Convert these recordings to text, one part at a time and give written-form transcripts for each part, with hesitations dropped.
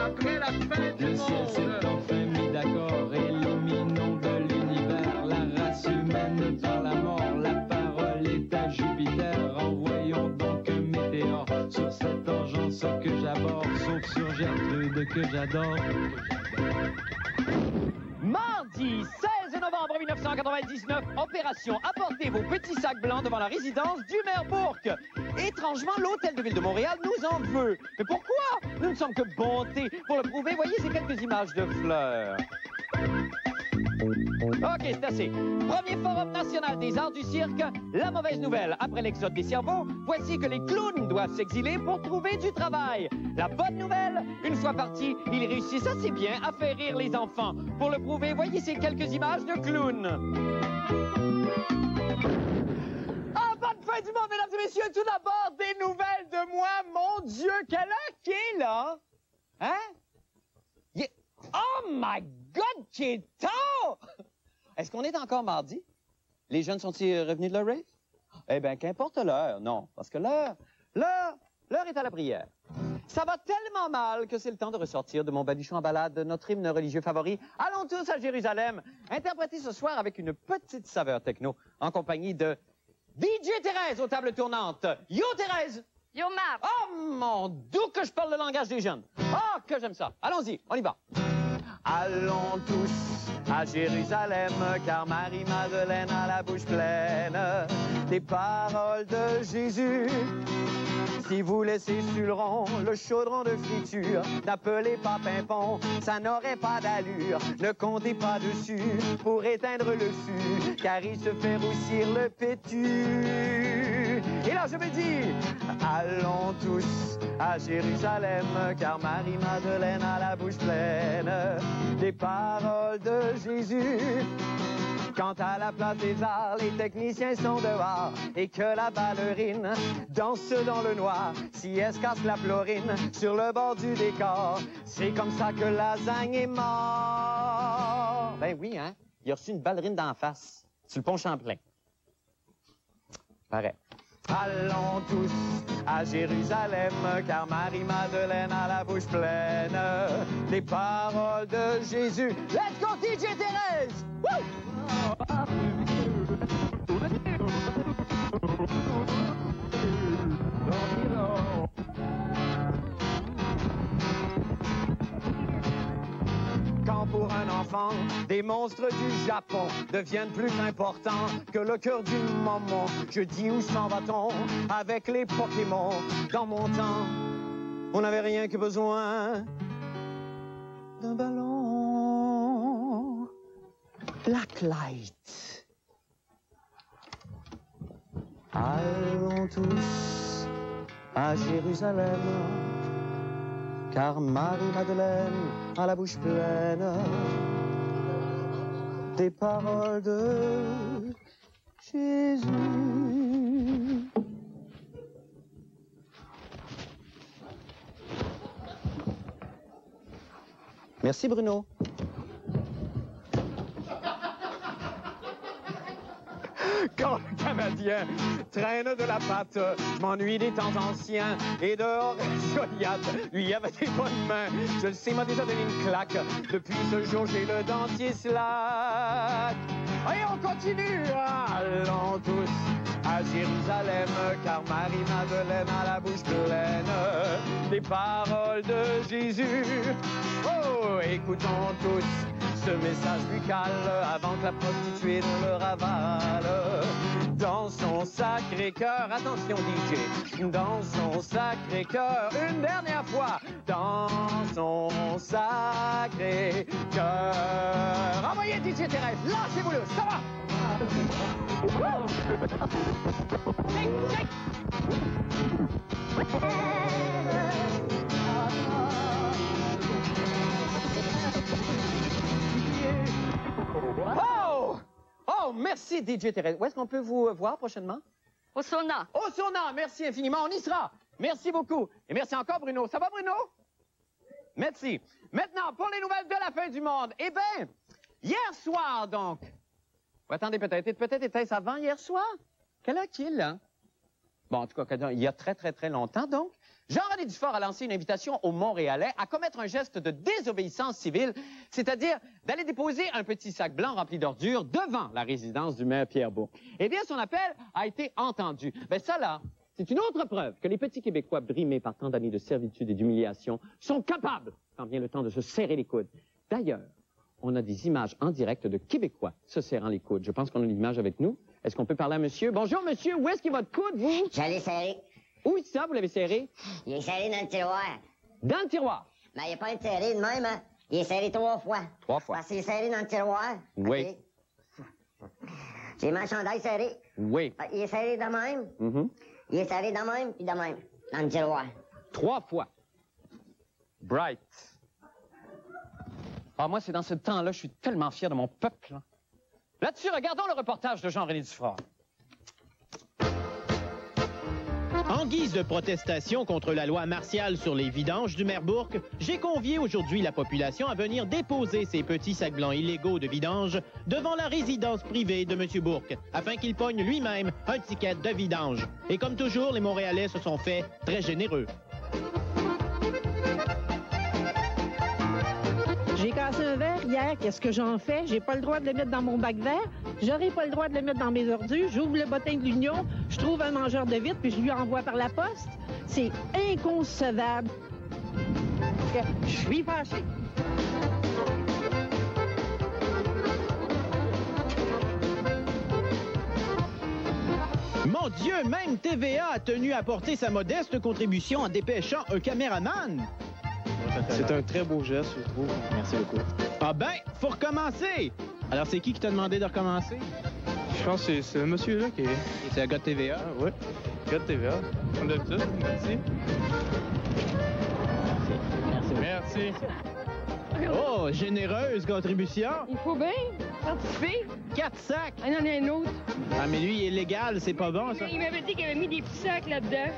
après la fin du Le ciel s'est monde. enfin mis d'accord, éliminons de l'univers la race humaine par la mort. La parole est à Jupiter, envoyons donc un météore sur cette engeance que j'aborde, sauf sur Gertrude que j'adore. Mardi 16 novembre 1999, opération apportez vos petits sacs blancs devant la résidence du maire Bourque. Étrangement, l'hôtel de ville de Montréal nous en veut. Mais pourquoi? Nous ne sommes que bonté. Pour le prouver, voyez ces quelques images de fleurs. OK, c'est assez. Premier Forum national des arts du cirque. La mauvaise nouvelle, après l'exode des cerveaux, voici que les clowns doivent s'exiler pour trouver du travail. La bonne nouvelle, une fois partis, ils réussissent assez bien à faire rire les enfants. Pour le prouver, voyez ces quelques images de clowns. Ah, bonne fin du monde, mesdames et messieurs. Tout d'abord, des nouvelles de moi. Mon Dieu, quelle heure qu'il est, là? Hein? Oh my God, qu'il est tard! Est-ce qu'on est encore mardi? Les jeunes sont-ils revenus de leur rave? Eh bien, qu'importe l'heure, non. Parce que l'heure est à la prière. Ça va tellement mal que c'est le temps de ressortir de mon baluchon en balade, notre hymne religieux favori. Allons tous à Jérusalem, interprété ce soir avec une petite saveur techno, en compagnie de DJ Thérèse aux tables tournantes. Yo Thérèse! Yo, Marc! Oh mon Dieu que je parle le langage des jeunes. Oh, que j'aime ça. Allons-y, on y va. Allons tous à Jérusalem, car Marie-Madeleine a la bouche pleine des paroles de Jésus. Si vous laissez sur le rond le chaudron de friture, n'appelez pas pimpon, ça n'aurait pas d'allure. Ne comptez pas dessus pour éteindre le fût, car il se fait roussir le pétu. Et là, je me dis, allons tous à Jérusalem, car Marie-Madeleine a la bouche pleine des paroles de Jésus. Quant à la place des arts, les techniciens sont dehors et que la ballerine danse dans le noir, si escasse la florine sur le bord du décor. C'est comme ça que Lasagne est mort. Ben oui, hein? Il a reçu une ballerine d'en face, sur le pont Champlain. Pareil. Allons tous à Jérusalem, car Marie-Madeleine a la bouche pleine des paroles de Jésus. Let's go, DJ Thérèse! Woo! Quand pour un enfant, des monstres du Japon deviennent plus importants que le cœur d'une maman, je dis où s'en va-t-on avec les Pokémon? Dans mon temps, on n'avait rien que besoin d'un ballon. Blacklight. Allons tous à Jérusalem, car Marie-Madeleine a la bouche pleine des paroles de Jésus. Merci Bruno. Quand le Canadien traîne de la patte, je m'ennuie des temps anciens et dehors, Goliath, lui avait des bonnes mains. Je le sais, m'a déjà donné une claque. Depuis ce jour, j'ai le dentier slack. Allez, on continue. Allons tous à Jérusalem, car Marie-Madeleine a la bouche pleine des paroles de Jésus. Oh, écoutons tous ce message buccal avant que la prostituée ne le ravale. Dans son sacré cœur, attention DJ, dans son sacré cœur, une dernière fois, dans son sacré cœur. Envoyez DJ Thérèse, lâchez-vous-le, ça va? Shake, shake. Oh! Oh, merci DJ Thérèse. Où est-ce qu'on peut vous voir prochainement? Au sauna. Au sauna, merci infiniment, on y sera. Merci beaucoup. Et merci encore Bruno. Ça va Bruno? Merci. Maintenant, pour les nouvelles de la fin du monde, eh bien, hier soir donc. Attendez, peut-être était-ce avant hier soir? Quelle heure qu'il est, là? Bon, en tout cas, il y a très, très, très longtemps, donc. Jean-René Dufort a lancé une invitation aux Montréalais à commettre un geste de désobéissance civile, c'est-à-dire d'aller déposer un petit sac blanc rempli d'ordures devant la résidence du maire Pierre Bourque. Eh bien, son appel a été entendu. Ben ça, là, c'est une autre preuve que les petits Québécois brimés par tant d'années de servitude et d'humiliation sont capables, quand vient le temps de se serrer les coudes. D'ailleurs, on a des images en direct de Québécois se serrant les coudes. Je pense qu'on a une image avec nous. Est-ce qu'on peut parler à monsieur? Bonjour, monsieur. Où est-ce qu'il est votre coude, vous? J'allais serrer. Où ça, vous l'avez serré? Il est serré dans le tiroir. Dans le tiroir? Mais il n'est pas serré de même, hein? Il est serré 3 fois. 3 fois. Parce qu'il est serré dans le tiroir. Oui. OK. J'ai ma chandail serré. Oui. Il est serré de même. Mm-hmm. Il est serré de même, puis de même. Dans le tiroir. 3 fois. Bright. Ah, moi, c'est dans ce temps-là, je suis tellement fier de mon peuple. Hein. Là-dessus, regardons le reportage de Jean-René Dufort. En guise de protestation contre la loi martiale sur les vidanges du maire Bourque, j'ai convié aujourd'hui la population à venir déposer ces petits sacs blancs illégaux de vidange devant la résidence privée de M. Bourque, afin qu'il pogne lui-même un ticket de vidange. Et comme toujours, les Montréalais se sont fait très généreux. J'ai cassé un verre hier, qu'est-ce que j'en fais? J'ai pas le droit de le mettre dans mon bac vert, j'aurai pas le droit de le mettre dans mes ordures, j'ouvre le bottin de l'Union, je trouve un mangeur de vitre, puis je lui envoie par la poste. C'est inconcevable. Je suis fâchée. Mon Dieu, même TVA a tenu à apporter sa modeste contribution en dépêchant un caméraman. C'est un très beau geste, je trouve. Merci beaucoup. Ah ben, faut recommencer! Alors, c'est qui t'a demandé de recommencer? Je pense que c'est ce monsieur-là qui est... C'est un gars de TVA. Ah, ouais. Gars de TVA. Comme d'habitude. Merci. Merci. Oh, généreuse contribution. Il faut bien participer. 4 sacs. Il y en a un autre. Ah, mais lui, il est légal, c'est pas bon, ça. Il m'avait dit qu'il avait mis des petits sacs là-dedans.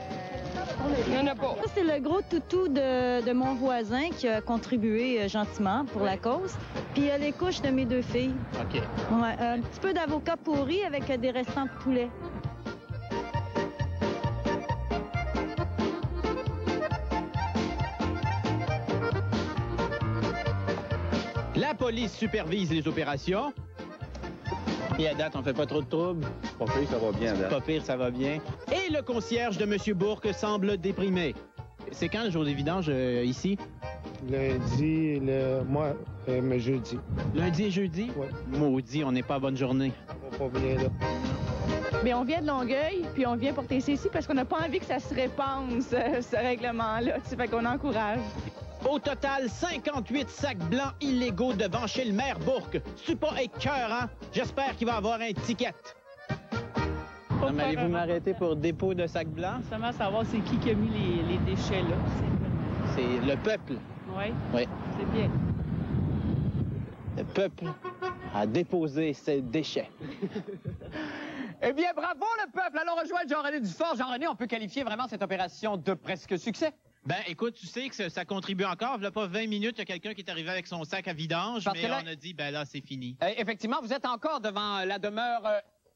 Il n'y en a pas. Ça, c'est le gros toutou de mon voisin qui a contribué gentiment pour la cause. Puis les couches de mes 2 filles. OK. Ouais, un petit peu d'avocat pourri avec des restants de poulet. La police supervise les opérations. Et à date, on fait pas trop de troubles. Pas pire, ça va bien, là. Pas pire, ça va bien. Et le concierge de M. Bourque semble déprimé. C'est quand le jour des vidanges ici? Lundi, mais jeudi. Lundi et jeudi? Ouais. Maudit, on n'est pas à bonne journée. On va pas venir là. Mais on vient de Longueuil, puis on vient porter ça ici parce qu'on n'a pas envie que ça se répande, ce règlement-là. Tu sais, fait qu'on encourage. Au total, 58 sacs blancs illégaux devant chez le maire Bourque. C'est pas écœurant? J'espère qu'il va avoir un ticket. Allez-vous m'arrêter pour dépôt de sacs blancs? Seulement savoir c'est qui a mis les déchets là. C'est le peuple. Oui. Oui. C'est bien. Le peuple a déposé ses déchets. Eh bien, bravo le peuple! Allons rejoindre Jean-René Dufort. Jean-René, on peut qualifier vraiment cette opération de presque succès. Ben, écoute, tu sais que ça contribue encore. Il n'y a pas 20 minutes, il y a quelqu'un qui est arrivé avec son sac à vidange, Parce mais que là- on a dit, ben là, c'est fini. Effectivement, vous êtes encore devant la demeure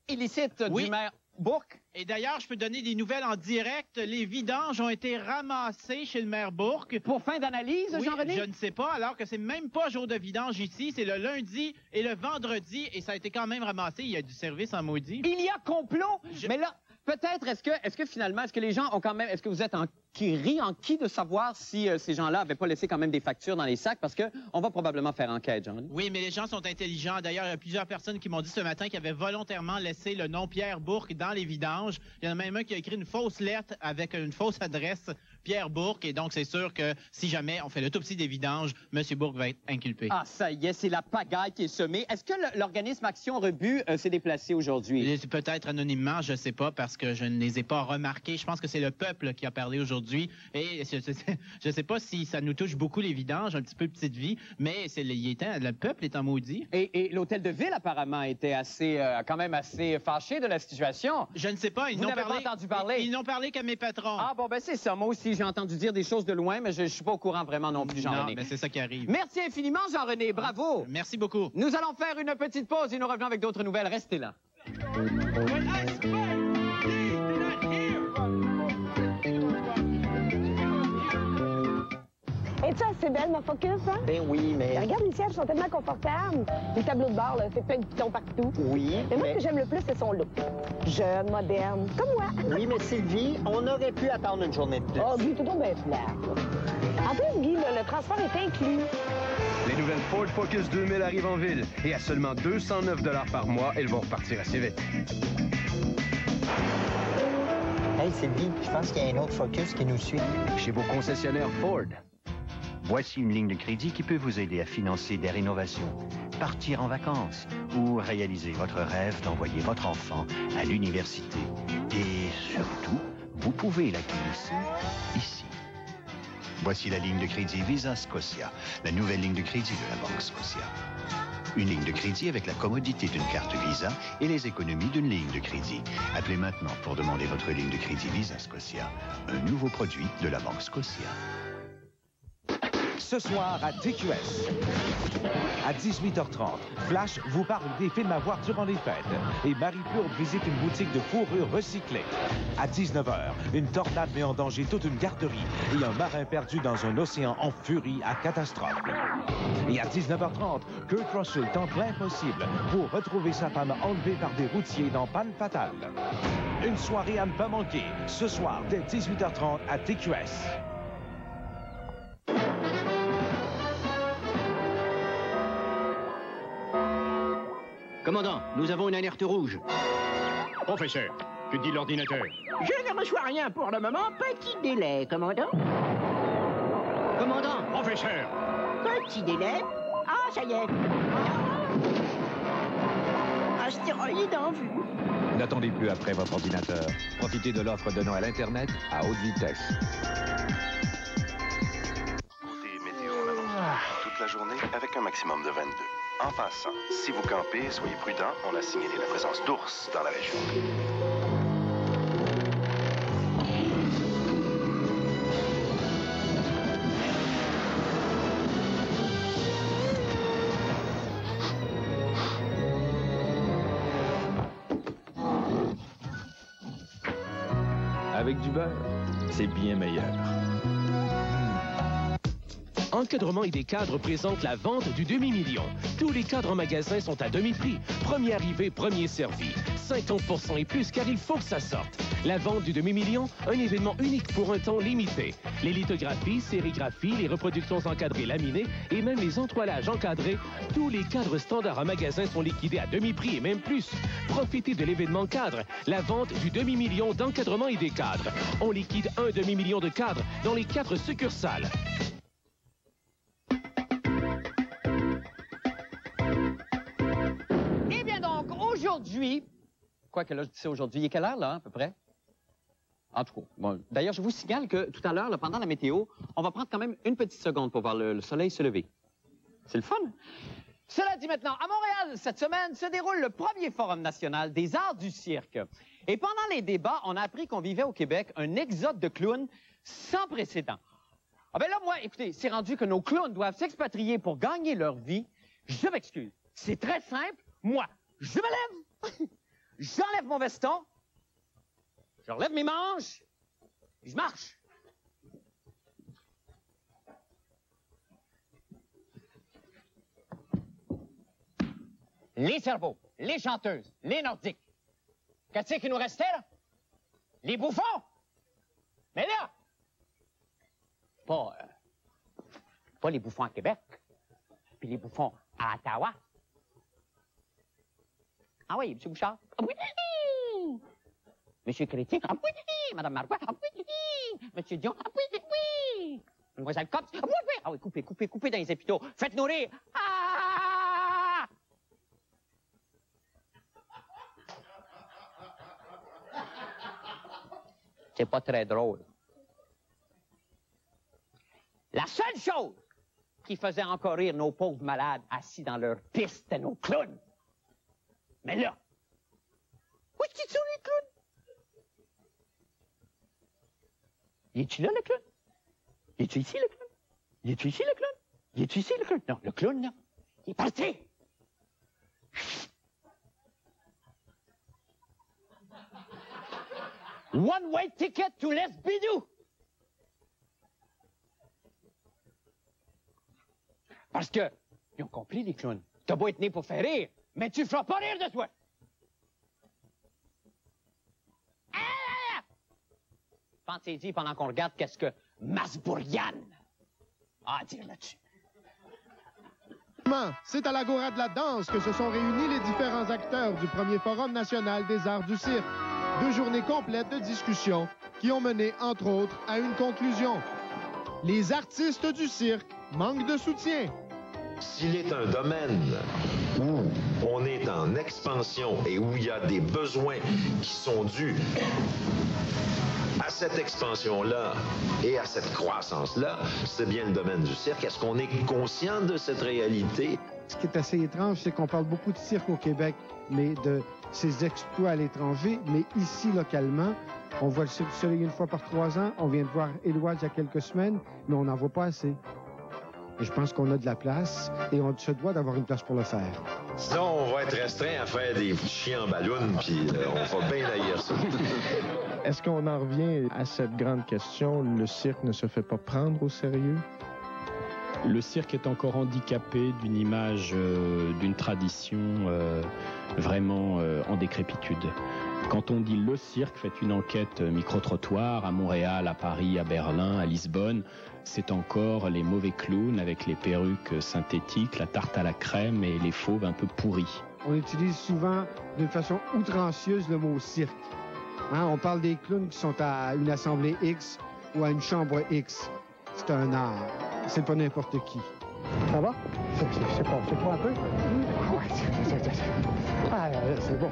illicite Oui. du maire Bourque. Et d'ailleurs, je peux donner des nouvelles en direct. Les vidanges ont été ramassées chez le maire Bourque. Pour fin d'analyse, Oui, Jean-René? je ne sais pas, alors que c'est même pas jour de vidange ici. C'est le lundi et le vendredi, et ça a été quand même ramassé. Il y a du service en maudit. Il y a complot, mais là, peut-être, est-ce que finalement, est-ce que les gens ont quand même, est-ce que vous êtes enquis de savoir si ces gens-là avaient pas laissé quand même des factures dans les sacs? Parce que on va probablement faire enquête, Jean-René. Oui, mais les gens sont intelligents. D'ailleurs, il y a plusieurs personnes qui m'ont dit ce matin qu'ils avaient volontairement laissé le nom Pierre Bourque dans les vidanges. Il y en a même un qui a écrit une fausse lettre avec une fausse adresse, Pierre Bourque. Et donc, c'est sûr que si jamais on fait l'autopsie des vidanges, M. Bourque va être inculpé. Ah, ça y est, c'est la pagaille qui est semée. Est-ce que l'organisme Action Rebut s'est déplacé aujourd'hui? Peut-être anonymement, je ne sais pas, parce que je ne les ai pas remarqués. Je pense que c'est le peuple qui a parlé aujourd'hui. Et je ne sais pas si ça nous touche beaucoup, les vidanges, un petit peu petite vie, mais le peuple est en maudit. Et l'hôtel de ville, apparemment, était quand même assez fâché de la situation. Je ne sais pas. Vous n'avez pas entendu parler? Ils n'ont parlé qu'à mes patrons. Ah, bon, ben c'est ça. Moi aussi, j'ai entendu dire des choses de loin, mais je ne suis pas au courant vraiment non plus, Jean-René. Non, mais c'est ça qui arrive. Merci infiniment, Jean-René. Bravo. Merci beaucoup. Nous allons faire une petite pause et nous revenons avec d'autres nouvelles. Restez là. Es-tu assez belle, ma Focus, hein? Ben oui, mais... Regarde, les sièges sont tellement confortables. Les tableaux de bord, là, c'est plein de pitons partout. Oui, mais moi, ce que j'aime le plus, c'est son look. Jeune, moderne, comme moi. Oui, mais Sylvie, on aurait pu attendre une journée de plus. Oh, Guy, tout donc bien plat. En plus, Guy, là, le transport est inclus. Les nouvelles Ford Focus 2000 arrivent en ville et à seulement 209 $ par mois, elles vont repartir assez vite. Hey Sylvie, je pense qu'il y a un autre Focus qui nous suit. Chez vos concessionnaires Ford. Voici une ligne de crédit qui peut vous aider à financer des rénovations, partir en vacances ou réaliser votre rêve d'envoyer votre enfant à l'université. Et surtout, vous pouvez la glisser ici. Voici la ligne de crédit Visa Scotia, la nouvelle ligne de crédit de la Banque Scotia. Une ligne de crédit avec la commodité d'une carte Visa et les économies d'une ligne de crédit. Appelez maintenant pour demander votre ligne de crédit Visa Scotia, un nouveau produit de la Banque Scotia. Ce soir à TQS. À 18h30, Flash vous parle des films à voir durant les fêtes. Et Marie Plourde visite une boutique de fourrure recyclée. À 19h, une tornade met en danger toute une garderie et un marin perdu dans un océan en furie à catastrophe. Et à 19h30, Kurt Russell tente l'impossible pour retrouver sa femme enlevée par des routiers dans Panne fatale. Une soirée à ne pas manquer, ce soir dès 18h30 à TQS. Commandant, nous avons une alerte rouge. Professeur, que dit l'ordinateur? Je ne reçois rien pour le moment. Petit délai, commandant. Commandant. Professeur. Petit délai. Ah, ça y est. Astéroïde en vue. N'attendez plus après votre ordinateur. Profitez de l'offre de Noël Internet à haute vitesse. Côté météo, on annonce toute la journée avec un maximum de 22. En passant, si vous campez, soyez prudents. On a signalé la présence d'ours dans la région. Avec du beurre, c'est bien meilleur. Encadrement et des cadres présente la vente du demi-million. Tous les cadres en magasin sont à demi-prix. Premier arrivé, premier servi. 50% et plus, car il faut que ça sorte. La vente du demi-million, un événement unique pour un temps limité. Les lithographies, sérigraphies, les reproductions encadrées laminées et même les entoilages encadrés, tous les cadres standards en magasin sont liquidés à demi-prix et même plus. Profitez de l'événement cadre, la vente du demi-million d'encadrement et des cadres. On liquide un demi-million de cadres dans les 4 succursales. Eh bien donc, aujourd'hui, quoi que là, je dis ça aujourd'hui, il est quelle heure, là, à peu près? En tout cas, bon, d'ailleurs, je vous signale que tout à l'heure, là, pendant la météo, on va prendre quand même une petite seconde pour voir le soleil se lever. C'est le fun. Cela dit maintenant, à Montréal, cette semaine, se déroule le premier Forum national des arts du cirque. Et pendant les débats, on a appris qu'on vivait au Québec un exode de clowns sans précédent. Ah ben là, moi, écoutez, c'est rendu que nos clowns doivent s'expatrier pour gagner leur vie. Je m'excuse. C'est très simple. Moi, je me lève, j'enlève mon veston, je relève mes manches, et je marche. Les cerveaux, les chanteuses, les nordiques. Qu'est-ce qui nous restait, là? Les bouffons! Mais là, pas les bouffons à Québec, puis les bouffons à Ottawa. Ah oui, M. Bouchard? Ah oui! Monsieur Chrétien? Ah oui! Madame Marois? Ah oui! Monsieur Dion? Ah oui, oui! Mademoiselle Cops? Ah oui, oui! Ah oui, coupez dans les épitaux. Faites-nous rire! Ah! C'est pas très drôle. La seule chose qui faisait encore rire nos pauvres malades assis dans leur piste, c'était nos clowns. Mais là, où est-ce qu'ils sont, les clowns? Y est-tu là, le clown? Y est-tu ici, le clown? Y est-tu ici, le clown? Y est-tu ici, le clown? Non, le clown, là, il est parti. One-way ticket to Les Bidou. Parce que, ils ont compris, les clowns. T'as beau être né pour faire rire, mais tu feras pas rire de toi. Pensez-y pendant qu'on regarde qu'est-ce que Masbourian a à dire là-dessus. C'est à l'Agora de la danse que se sont réunis les différents acteurs du premier Forum national des arts du cirque. 2 journées complètes de discussion qui ont mené, entre autres, à une conclusion. Les artistes du cirque manquent de soutien. S'il est un domaine où on est en expansion et où il y a des besoins qui sont dus à cette expansion-là et à cette croissance-là, c'est bien le domaine du cirque. Est-ce qu'on est conscient de cette réalité? Ce qui est assez étrange, c'est qu'on parle beaucoup de cirque au Québec, mais de ses exploits à l'étranger, mais ici, localement, on voit le Cirque du Soleil 1 fois par 3 ans, on vient de voir Éloise il y a quelques semaines, mais on n'en voit pas assez. Et je pense qu'on a de la place et on se doit d'avoir une place pour le faire. Sinon, on va être restreint à faire des petits chiens en ballon, puis on va bien haïr ça. Est-ce qu'on en revient à cette grande question, le cirque ne se fait pas prendre au sérieux? Le cirque est encore handicapé d'une image, d'une tradition vraiment en décrépitude. Quand on dit le cirque, faites une enquête micro-trottoir à Montréal, à Paris, à Berlin, à Lisbonne, c'est encore les mauvais clowns avec les perruques synthétiques, la tarte à la crème et les fauves un peu pourris. On utilise souvent d'une façon outrancieuse le mot cirque. Hein, on parle des clowns qui sont à une assemblée X ou à une chambre X. C'est un art. C'est pas n'importe qui. Ça va? C'est pas un peu? Ah ouais, c'est bon.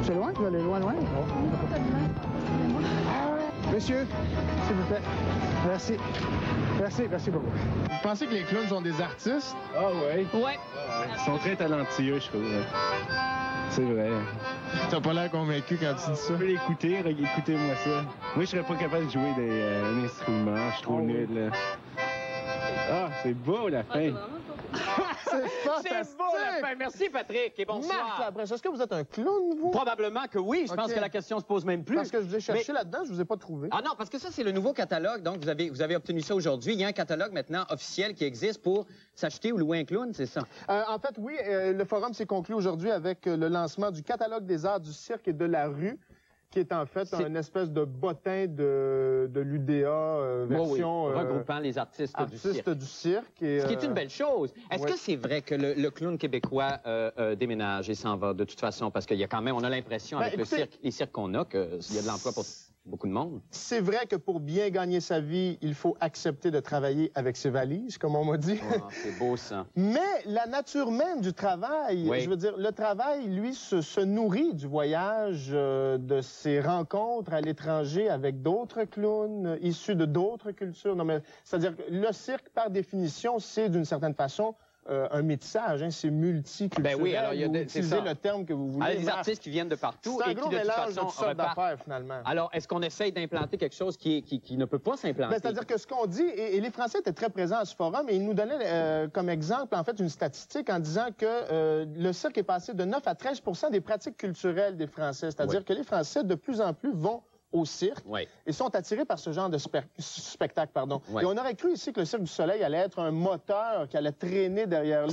C'est loin? Tu vas aller loin? Monsieur, s'il vous plaît. Merci beaucoup. Vous pensez que les clowns sont des artistes? Ah oui. Ouais. Ils sont très talentueux, je trouve. C'est vrai. T'as pas l'air convaincu quand tu dis ça. Je peux l'écouter, écoutez-moi ça. Moi, je serais pas capable de jouer un instrument, je suis trop nul. Là. Ah, c'est beau la fin. C'est fantastique! C'est beau la fin. Merci Patrick et bonsoir. Marc Labrèche, est-ce que vous êtes un clown, vous? Probablement que oui. Je pense que la question se pose même plus. Parce que je vous ai cherché là-dedans, je vous ai pas trouvé. Ah non, parce que ça, c'est le nouveau catalogue. Donc, vous avez obtenu ça aujourd'hui. Il y a un catalogue maintenant officiel qui existe pour s'acheter ou louer un clown, c'est ça? En fait, oui. Le forum s'est conclu aujourd'hui avec le lancement du catalogue des arts du cirque et de la rue, qui est en fait une espèce de bottin de l'UDA version... Oui, regroupant les artistes du cirque. Et, ce qui est une belle chose. Est-ce que c'est vrai que le clown québécois déménage et s'en va de toute façon? Parce qu'il y a quand même, on a l'impression avec le cirque, les cirques qu'on a, qu'il y a de l'emploi pour beaucoup de monde. C'est vrai que pour bien gagner sa vie, il faut accepter de travailler avec ses valises, comme on m'a dit. Oh, c'est beau, ça. Mais la nature même du travail, je veux dire, le travail, lui, se nourrit du voyage, de ses rencontres à l'étranger avec d'autres clowns issus de d'autres cultures. Non, mais c'est-à-dire que le cirque, par définition, c'est d'une certaine façon un métissage, hein, c'est multiculturel. Ben oui, alors il y a utilisez le terme que vous voulez. Alors, des artistes qui viennent de partout c'est un et gros qui de toute mélange façon de toutes sortes d'affaires, finalement. Alors, est-ce qu'on essaye d'implanter quelque chose qui ne peut pas s'implanter? Ben, c'est-à-dire que ce qu'on dit, et les Français étaient très présents à ce forum, et ils nous donnaient comme exemple, en fait, une statistique en disant que le cirque est passé de 9 à 13 % des pratiques culturelles des Français. C'est-à-dire que les Français, de plus en plus, vont au cirque et sont attirés par ce genre de spectacle. Et on aurait cru ici que le Cirque du Soleil allait être un moteur qui allait traîner derrière lui.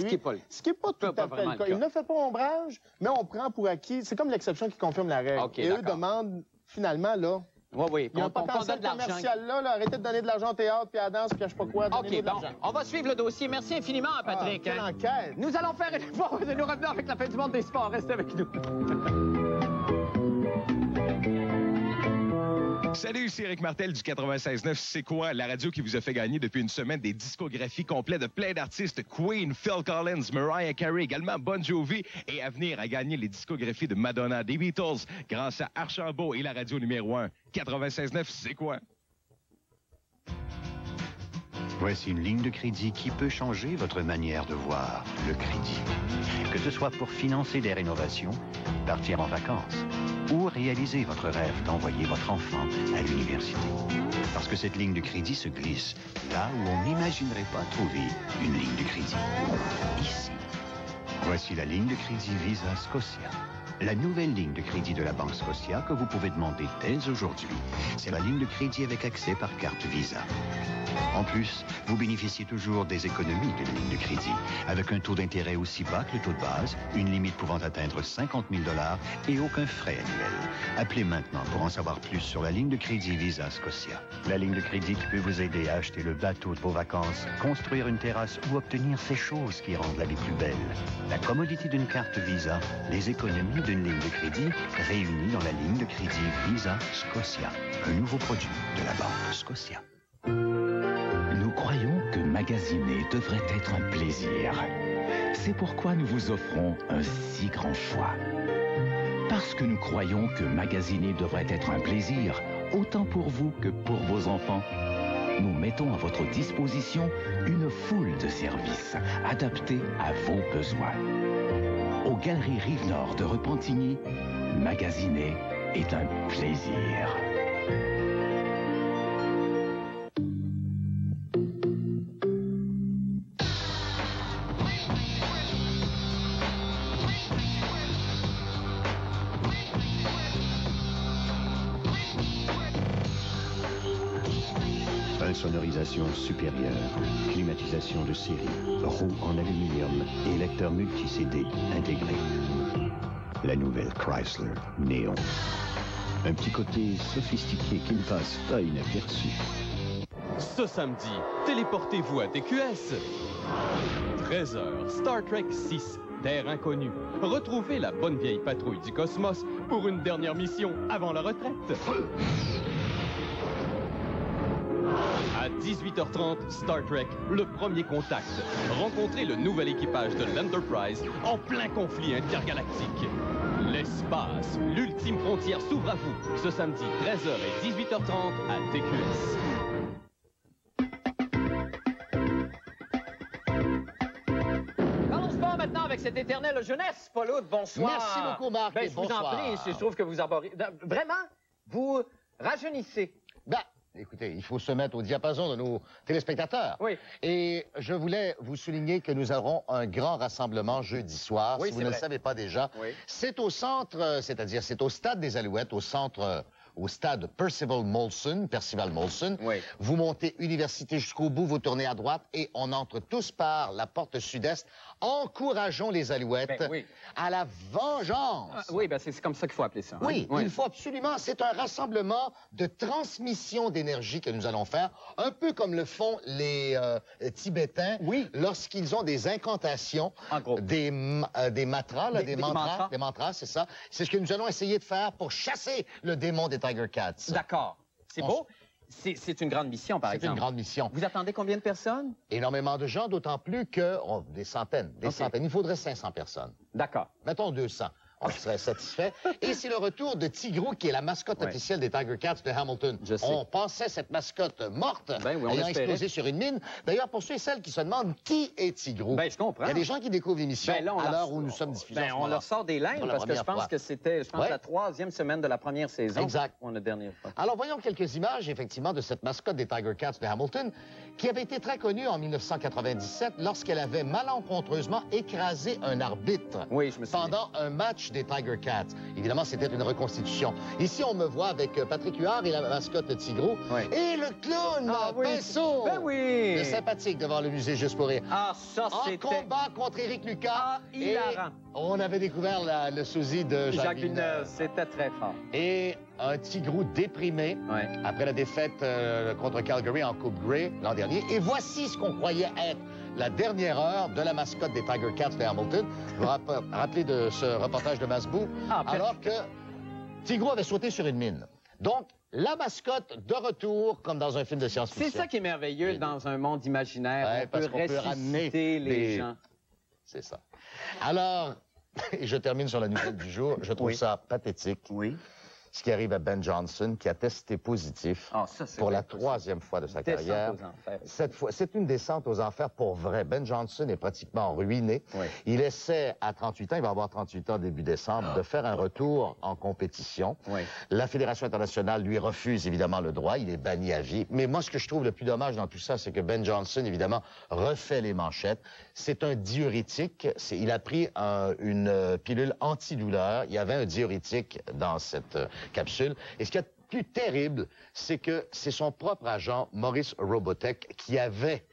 Ce qui n'est pas tout à fait le cas. Il ne fait pas ombrage, mais on prend pour acquis. C'est comme l'exception qui confirme la règle. Et eux demandent, finalement, là... Oui, il y a un potentiel commercial là. Arrêtez de donner de l'argent au théâtre puis à la danse puis à je sais pas quoi. OK, bon. On va suivre le dossier. Merci infiniment, Patrick. Quelle enquête! Nous allons faire une pause et nous revenons avec la fin du monde des sports. Restez avec nous. Salut, c'est Éric Martel du 96.9. C'est quoi? La radio qui vous a fait gagner depuis une semaine des discographies complètes de plein d'artistes. Queen, Phil Collins, Mariah Carey, également Bon Jovi. Et à venir à gagner les discographies de Madonna, des Beatles, grâce à Archambault et la radio numéro 1. 96.9, c'est quoi? Voici une ligne de crédit qui peut changer votre manière de voir le crédit. Que ce soit pour financer des rénovations, partir en vacances ou réaliser votre rêve d'envoyer votre enfant à l'université. Parce que cette ligne de crédit se glisse là où on n'imaginerait pas trouver une ligne de crédit. Ici. Voici la ligne de crédit Visa Scotia. La nouvelle ligne de crédit de la Banque Scotia que vous pouvez demander dès aujourd'hui. C'est la ligne de crédit avec accès par carte Visa. En plus, vous bénéficiez toujours des économies de la ligne de crédit, avec un taux d'intérêt aussi bas que le taux de base, une limite pouvant atteindre 50 000 $ et aucun frais annuel. Appelez maintenant pour en savoir plus sur la ligne de crédit Visa Scotia. La ligne de crédit qui peut vous aider à acheter le bateau de vos vacances, construire une terrasse ou obtenir ces choses qui rendent la vie plus belle. La commodité d'une carte Visa, les économies d'une ligne de crédit réunies dans la ligne de crédit Visa Scotia, un nouveau produit de la Banque Scotia. Nous croyons que magasiner devrait être un plaisir. C'est pourquoi nous vous offrons un si grand choix. Parce que nous croyons que magasiner devrait être un plaisir, autant pour vous que pour vos enfants. Nous mettons à votre disposition une foule de services adaptés à vos besoins. Aux Galeries Rive-Nord de Repentigny, magasiner est un plaisir. Sonorisation supérieure, climatisation de série, roues en aluminium et lecteur multi-CD intégré. La nouvelle Chrysler Néon. Un petit côté sophistiqué qui ne passe pas inaperçu. Ce samedi, téléportez-vous à TQS. 13h, Star Trek 6, Terre inconnue. Retrouvez la bonne vieille patrouille du cosmos pour une dernière mission avant la retraite. À 18h30, Star Trek, le premier contact. Rencontrez le nouvel équipage de l'Enterprise en plein conflit intergalactique. L'espace, l'ultime frontière s'ouvre à vous. Ce samedi, 13h et 18h30 à TQS. Allons pas maintenant avec cette éternelle jeunesse, Paul-Aude. Bonsoir. Merci beaucoup, Marc, et Je vous en bonsoir. prie, je trouve que vous abordez... Vraiment, vous rajeunissez. Écoutez, il faut se mettre au diapason de nos téléspectateurs. Oui. Et je voulais vous souligner que nous aurons un grand rassemblement jeudi soir, Oui, si vous c'est ne vrai. le savez pas déjà. Oui. C'est au centre, c'est-à-dire c'est au stade des Alouettes, au stade Percival Molson. Oui. Vous montez Université jusqu'au bout, vous tournez à droite et on entre tous par la porte sud-est. Encourageons les Alouettes à la vengeance. Oui, ben c'est comme ça qu'il faut appeler ça. hein. Oui, il faut absolument. C'est un rassemblement de transmission d'énergie que nous allons faire, un peu comme le font les Tibétains lorsqu'ils ont des incantations, des mantras, là, des mantras, c'est ça. C'est ce que nous allons essayer de faire pour chasser le démon des Tiger Cats. D'accord. C'est beau. C'est une grande mission, par exemple. C'est une grande mission. Vous attendez combien de personnes? Énormément de gens, d'autant plus que... des centaines, centaines. Il faudrait 500 personnes. D'accord. Mettons 200. On serait satisfait. Et c'est le retour de Tigrou, qui est la mascotte officielle des Tiger Cats de Hamilton. On pensait cette mascotte morte, ayant explosé sur une mine. D'ailleurs, pour ceux et celles qui se demandent qui est Tigrou, je comprends. il y a des gens qui découvrent l'émission à l'heure où nous sommes diffusés. On leur sort des limbes parce que je pense que c'était la 3e semaine de la première saison. Exact. On a dernière fois. Alors, voyons quelques images, effectivement, de cette mascotte des Tiger Cats de Hamilton, qui avait été très connue en 1997 lorsqu'elle avait malencontreusement écrasé un arbitre pendant un match des Tiger Cats. Évidemment, c'était une reconstitution. Ici, on me voit avec Patrick Huard et la mascotte Tigrou. Et le clown, Pinceau! Le sympathique devant le musée Juste pour rire. Ah, ça, c'était... En combat contre Éric Lucas. hilarant. Et on avait découvert le sosie de Jacques Villeneuve. C'était très fort. Et un Tigrou déprimé après la défaite contre Calgary en Coupe Grey l'an dernier. Et voici ce qu'on croyait être la dernière heure de la mascotte des Tiger Cats de Hamilton. Vous vous rappelez de ce reportage de Masbou? Alors que Tigrou avait sauté sur une mine. Donc, la mascotte de retour, comme dans un film de science-fiction. C'est ça qui est merveilleux dans un monde imaginaire. Parce on qu'on peut peut ramener ressusciter les gens. C'est ça. Alors, et je termine sur la nouvelle du jour. Je trouve ça pathétique. ce qui arrive à Ben Johnson, qui a testé positif pour la 3e fois de sa carrière. Cette fois, c'est une descente aux enfers pour vrai. Ben Johnson est pratiquement ruiné. Oui. Il essaie, à 38 ans, il va avoir 38 ans début décembre, de faire un retour en compétition. Oui. La Fédération internationale lui refuse évidemment le droit. Il est banni à vie. Mais moi, ce que je trouve le plus dommage dans tout ça, c'est que Ben Johnson, évidemment, refait les manchettes. C'est un diurétique. Il a pris une pilule antidouleur. Il y avait un diurétique dans cette capsule. Et ce qui est plus terrible, c'est que c'est son propre agent, Maurice Robotek, qui avait,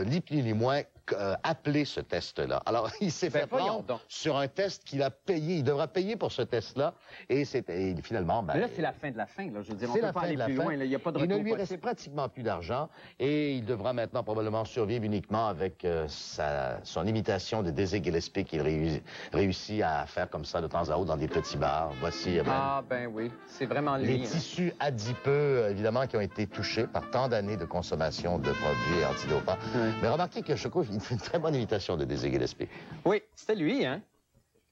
ni plus ni moins, appelé ce test-là. Alors, il s'est fait prendre sur un test qu'il a payé. Il devra payer pour ce test-là. Et finalement... Mais là, c'est la fin de la fin. Là. Je veux dire, on ne peut pas aller plus loin. Il n'y a pas de retour possible. Il ne lui reste pratiquement plus d'argent. Et il devra maintenant probablement survivre uniquement avec son imitation de Dizzy Gillespie qu'il réussit à faire comme ça de temps à autre dans des petits bars. Voici... ben oui. C'est vraiment les tissus adipeux, évidemment, qui ont été touchés par tant d'années de consommation de produits antidopants. Mais remarquez que je trouve il fait une très bonne imitation de Dizzy Gillespie. Oui, c'était lui, hein?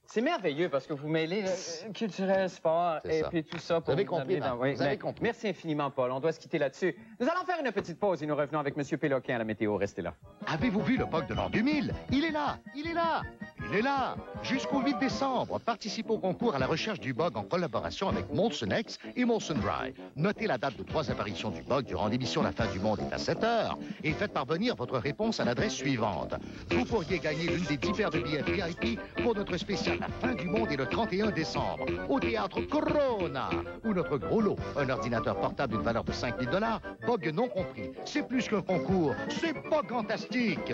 C'est merveilleux parce que vous mêlez culturel, sport et puis tout ça. Pour vous avez compris, vous avez compris. Merci infiniment, Paul. On doit se quitter là-dessus. Nous allons faire une petite pause et nous revenons avec M. Péloquin à la météo. Restez là. Avez-vous vu le bug de l'an 2000? Il est là! Il est là! Il est là! Jusqu'au 8 décembre, participez au concours à la recherche du bug en collaboration avec Molson X et Molson Dry. Notez la date de 3 apparitions du bug durant l'émission La fin du monde est à 7 heures et faites parvenir votre réponse à l'adresse suivante. Vous pourriez gagner l'une des 10 paires de billets VIP pour notre spécial La fin du monde est le 31 décembre au théâtre Corona, ou notre gros lot, un ordinateur portable d'une valeur de $5 000, bug non compris. C'est plus qu'un concours, c'est pas fantastique!